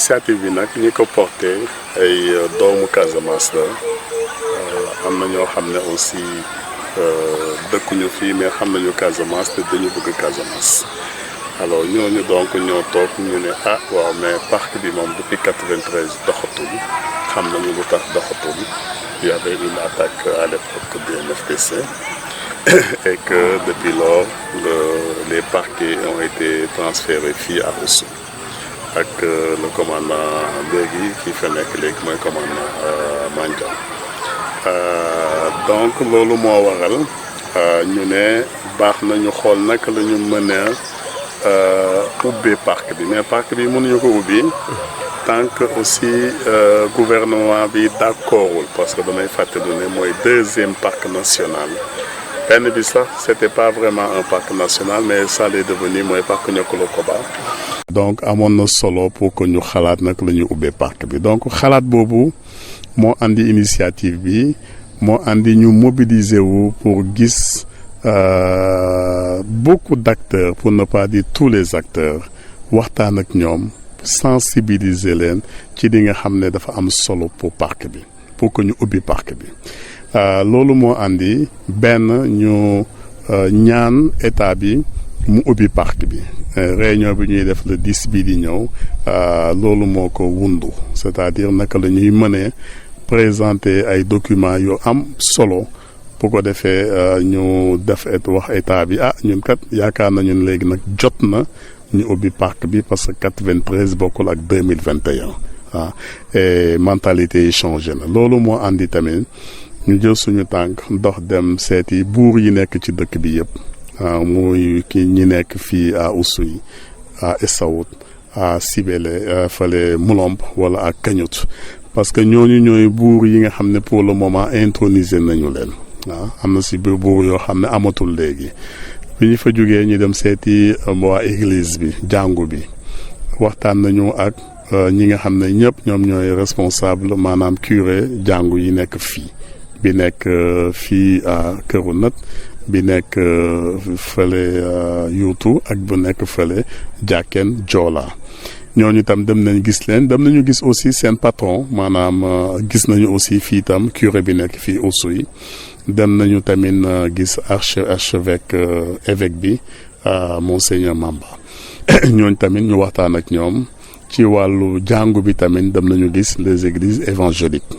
initiative bi nag ñi ko porté ay doomu Casamance la am na ñoo xam ne aussi dëkkuñu fii mais xam nañu Casamance te dañu bëgg Casamance alors ñooñu donc ñoo toog ñu ne ah waaw mais parc bi moom depuis 93 doxatul xam nañu lu tax doxatul il y avait une attaque à l'époque du MFDC et que depuis lors les parquets ont été transférés fii à Oussou ak le commandant léegi ki fa nekk léegi mooy commandant Mandiang donc loolu moo waral ñu ne baax na ñu xool naka la ñu mën a ubbee parc bi mais parc bi mënuñu ko ubbi tant que aussi gouvernement bi d'accordul parce que damay fàttali ne mooy deuxième parc national benn bi sax c'était pas vraiment un parc national mais ça l'est devenu mooy parc Niokolo Koba. donc amoon na solo pour que ñu xalaat nag la ñu ubbee parc bi donc xalaat boobu moo andi initiative bi moo andi ñu mobiliser wu pour gis beaucoup d'acteurs pour ne pas dire tous les acteurs waxtaan ak ñoom sensibiliser leen ci li nga xam ne dafa am solo pour parc bi pour que ñu ubbi parc bi loolu moo andi benn ñu ñaan état bi mu ubbi parc bi réunion bi ñuy def le 10 bii di ñëw loolu moo ko wundu c'est-à-dire naka la ñuy mënee présenter ay documents yu am solo bu ko defee ñu def wax état bi ñun kat yaakaar nañu ne léegi nag jot na ñu ubbi parc bi parce que 93 bokkul ak 2021 et mentalité yi changé na loolu moo andi tamit ñu jël suñu tànk ndox dem seeti buur yi nekk ci dëkk bi yëpp muy ki ñi nekk fii à Oussouye à Essaout à Sibélé fale Moulomb wala à Kagnout parce que ñooñu ñooy buur yi nga xam ne pour le moment intronisé nañu leen am na si buur yoo xam ne amatul léegi bi ñu fa jógee ñu dem seeti waa église bi jàngu bi waxtaan nañu ak ñi nga xam ne ñëpp ñoom ñooy responsable maanaam curé jàngu yi nekk fii bi nekk fii à Këru Nat bi nekk fële yuutu ak bu nekk fële Jàkkeen Joola ñooñu tam dem nañ gis leen dem nañu gis aussi seen patron maanaam gis nañu aussi fii tam curé bi nekk fii Oussouye dem nañu tamit gis archevêque évêque bi monseigneur Mamba ñooñu tamit ñu waxtaan ak ñoom ci wàllu jàngu bi tamit dem nañu gis les églises évangéliques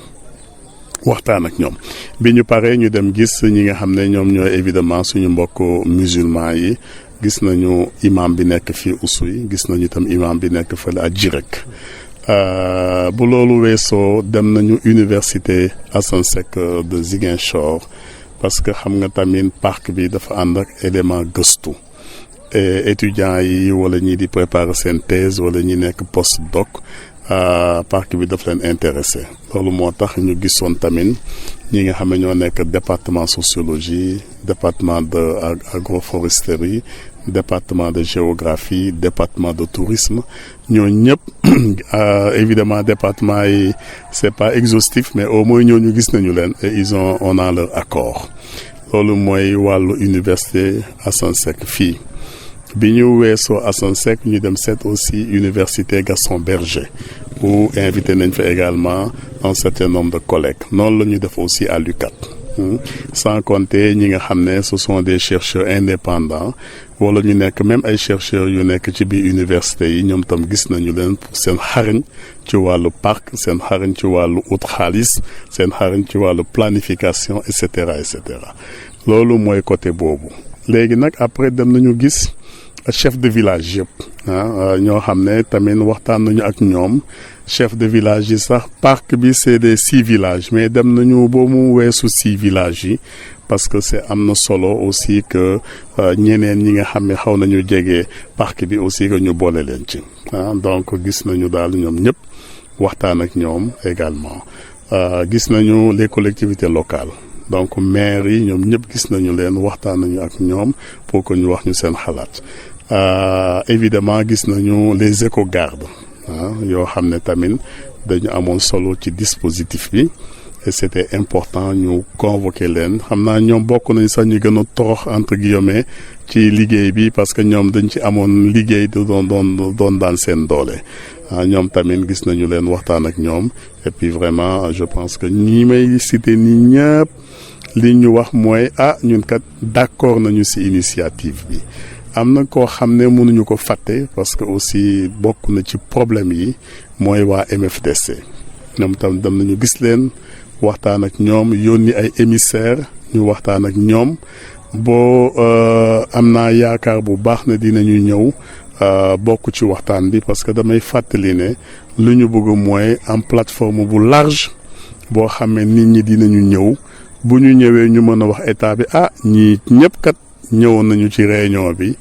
waxtaan ak ñoom bi ñu paree ñu dem gis ñi nga xam ne ñoom ñooy évidemment suñu mbokk musulman yi gis nañu imam bi nekk fii Oussouye gis nañu tam imam bi nekk fële à Djirek bu loolu weesoo dem nañu université Assane Seck de Ziguinchor parce que xam nga tamit parc bi dafa ànd ak élément gëstu et étudiants yi wala ñi di préparer seen thèse wala ñi nekk postdoc parc bi daf leen intéressé loolu moo tax ñu gisoon tamit ñi nga xam ne ñoo nekk département sociologie département de agroforesterie département de géographie département de tourisme ñoo ñëpp évidemment département yi c'est pas exhaustif mais au moins ñooñu gis nañu leen et on a leur accord loolu mooy wàllu université Assane Seck fii bi ñu weesoo Assane Seck ñu dem seet aussi université Gaston Berger où invité nañ fa également un certain nombre de collègues noonu la ñu def aussi à l'UCAD sans compter ñi nga xam ne ce sont des chercheurs indépendants wala ñu nekk même ay chercheurs yu nekk ci biir université yi ñoom tam gis nañu leen pour seen xarañ ci wàllu parc seen xarañ ci wàllu ut xaalis seen xarañ ci wàllu planification et cetera et cetera loolu mooy côté boobu léegi nag après dem nañu gis chef de village yëpp ñoo xam ne tamit waxtaan nañu ak ñoom chef de village yi sax parc bi c'est des 6 villages mais dem nañu ba mu weesu 6 villages yi parce que c'est am na solo aussi que ñeneen ñi nga xam ne xaw nañu jege parc bi aussi que ñu boole leen ci donc gis nañu daal ñoom ñëpp waxtaan ak ñoom également gis nañu les collectivités locales donc maires yi ñoom ñëpp gis nañu leen waxtaan nañu ak ñoom pour que ñu wax ñu seen xalaat évidemment gis nañu les éco-gardes yoo xam ne tamit dañu amoon solo ci dispositif bi et c'était important ñu convoquer leen xam naa ñoom bokk nañ sax ñu gën a torox entre guillemets ci liggéey bi parce que ñoom dañ ci amoon liggéey doon daan seen doole ñoom tamit gis nañu leen waxtaan ak ñoom et puis vraiment je pense que ñi may citer nii ñëpp li ñu wax mooy ñun kat d'accord nañu ci initiative bi am na koo xam ne mënuñu ko fàtte parce que aussi bokk na ci problème yi mooy waa MFDC ñoom tam dem nañu gis leen waxtaan ak ñoom yónni ay émissaires ñu waxtaan ak ñoom boo am naa yaakaar bu baax ne dinañu ñëw bokk ci waxtaan bi parce que damay fàttali ne lu ñu bëgg mooy am plateforme bu large boo xam ne nit ñi dinañu ñëw bu ñu ñëwee ñu mën a wax état bi ñii ñëpp kat ñëwoon nañu ci réunion bi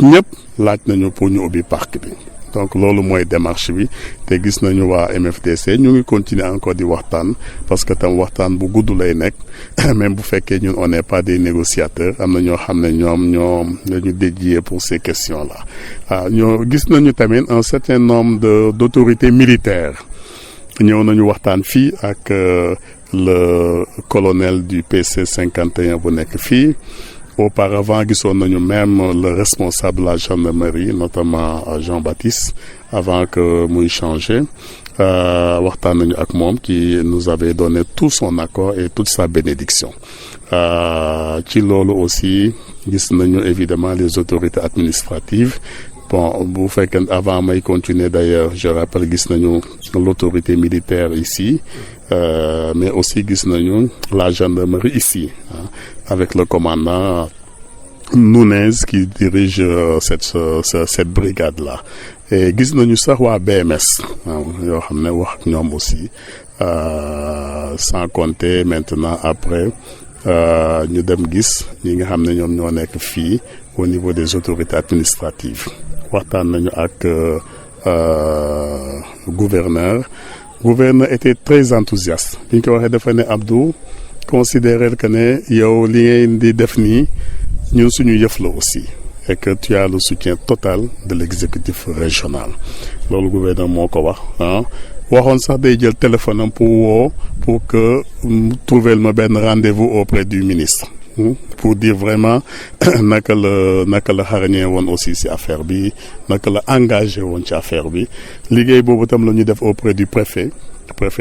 ñëpp laaj nañu pour ñu ubbi parc bi donc loolu mooy démarche bi te gis nañu waa MFDC ñu ngi continuer encore di waxtaan parce que tam waxtaan bu gudd lay nekk même bu fekkee ñun on n'est pas des négociateurs am na ñoo xam ne ñoom lañu dédié pour ces questions là ñoo gis nañu tamit un certain nombre d'autorités militaires ñëw nañu waxtaan fii ak le colonel du PC 51 bu nekk fii auparavant gisoon nañu même le responsable de la gendarmerie notamment Jean-Baptiste avant que muy changer waxtaan nañu ak moom qui nous avait donné tout son accord et toute sa bénédiction ci loolu aussi gis nañu évidemment les autorités administratives bon bu fekkee avant may continuer d'ailleurs je rappelle gis nañu l'autorité militaire ici mais aussi gis nañu la gendarmerie ici avec le commandant Nunez qui dirige cette brigade là et gis nañu sax waa BMS yoo xam ne wax ak ñoom aussi sans compter maintenant après ñu dem gis ñi nga xam ne ñoom ñoo nekk fii au niveau des autorités administratives waxtaan nañu ak gouverneur était très enthousiaste bi ñu ko waxee dafa ne Abdou considérer que ne yow li ngeen di def nii ñun suñu yëf la aussi et que tu as le soutien total de l'exécutif régional loolu gouverneur moo ko wax waxoon sax day jël téléphone am pour que trouver ma benn rendez-vous auprès du ministre pour dire vraiment naka la xarañee woon aussi ci affaire bi naka la engagé woon ci affaire bi liggéey boobu tam la ñu def auprès du préfet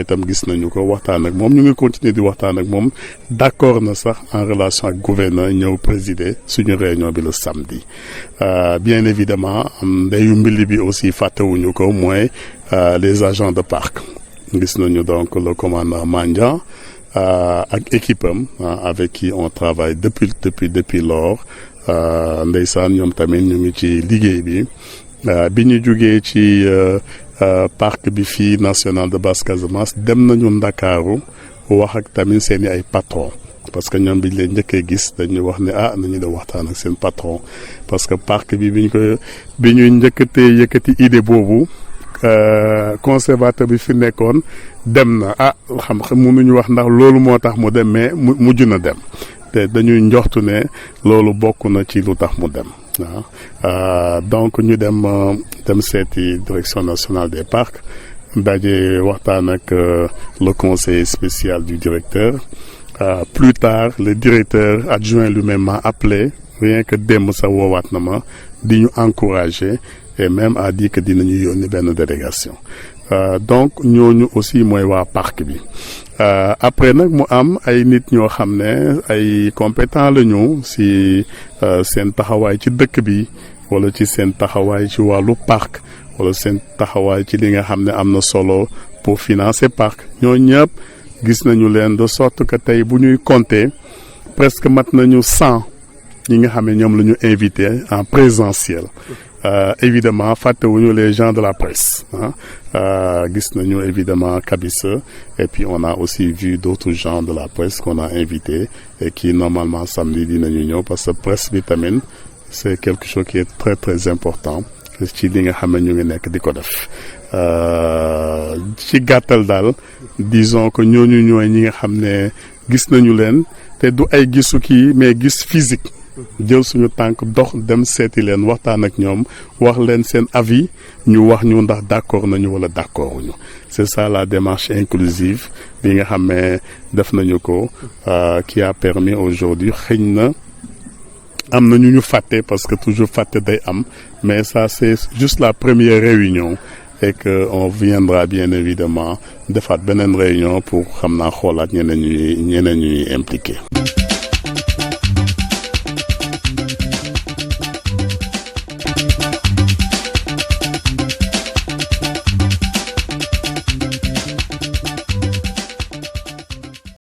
tam gis nañu ko waxtaan ak moom ñu ngi continuer di waxtaan ak moom d'accord na sax en relation ak gouverneur ñëw présider suñu réunion bi le samedi bien évidemment ndeyu mbili bi aussi fàttewuñu ko mooy les agents de parc gis nañu donc le commandant Mandian ak équipe am avec qui on travaille depuis lors ndeysaan ñoom tamit ñu ngi ci liggéey bi ñu jugee ci parc bi fii national de Basse-Casamance dem nañu Ndakaaru wax ak tamit seeni ay patron parce que ñoom biñ leen njëkkee gis dañu wax ne nañu dem waxtaan ak seen patron parce que parc bi bi ñu njëkkatee yëkkati idée boobu conservateur bi fi nekkoon dem na xam mënuñu wax ndax loolu moo tax mu dem mais mujj na dem te dañuy njoxtu ne loolu bokk na ci lu tax mu dem donc ñu dem seeti direction nationale des parcs daje waxtaan ak le conseiller spécial du directeur plus tard le directeur adjoint lui-même m'a appelé rien que démb sa woowaat na ma di ñu encourager et même a dit que dinañu yónni benn délégation donc ñooñu aussi mooy waa parc bi après nag mu am ay nit ñoo xam ne ay compétents la ñu ci seen taxawaay ci dëkk bi wala ci seen taxawaay ci wàllu parc wala seen taxawaay ci li nga xam ne am na solo pour financer parc ñoo ñëpp gis nañu leen de sorte que tey bu ñuy compter presque mat nañu 100 ñi nga xam ne ñoom la ñu invité en présentiel évidemment fàttewuñu les gens de la presse gis nañu évidemment Kabissa et puis on a aussi vu d'autres gens de la presse qu'on a invités et qui normalement samedi dinañu ñëw parce que presse bi tamit c'est quelque chose qui est très très important ci li nga xam ne ñu ngi nekk di ko def ci gàttal daal disons que ñooñu ñooy ñi nga xam ne gis nañu leen te du ay gisu kii mais gis physique jël suñu tànk dox dem seeti leen waxtaan ak ñoom wax leen seen avis ñu wax ñu ndax d'accord nañu wala d'accorduñu c'est ça la démarche inclusive bi nga xam ne def nañu ko qui a permis aujourd'hui xëñ na am na ñu fàtte parce que toujours fàtte day am mais ça c'est juste la première réunion et que on viendra bien évidemment defaat beneen réunion pour xam naa xoolaat ñeneen ñuy impliqué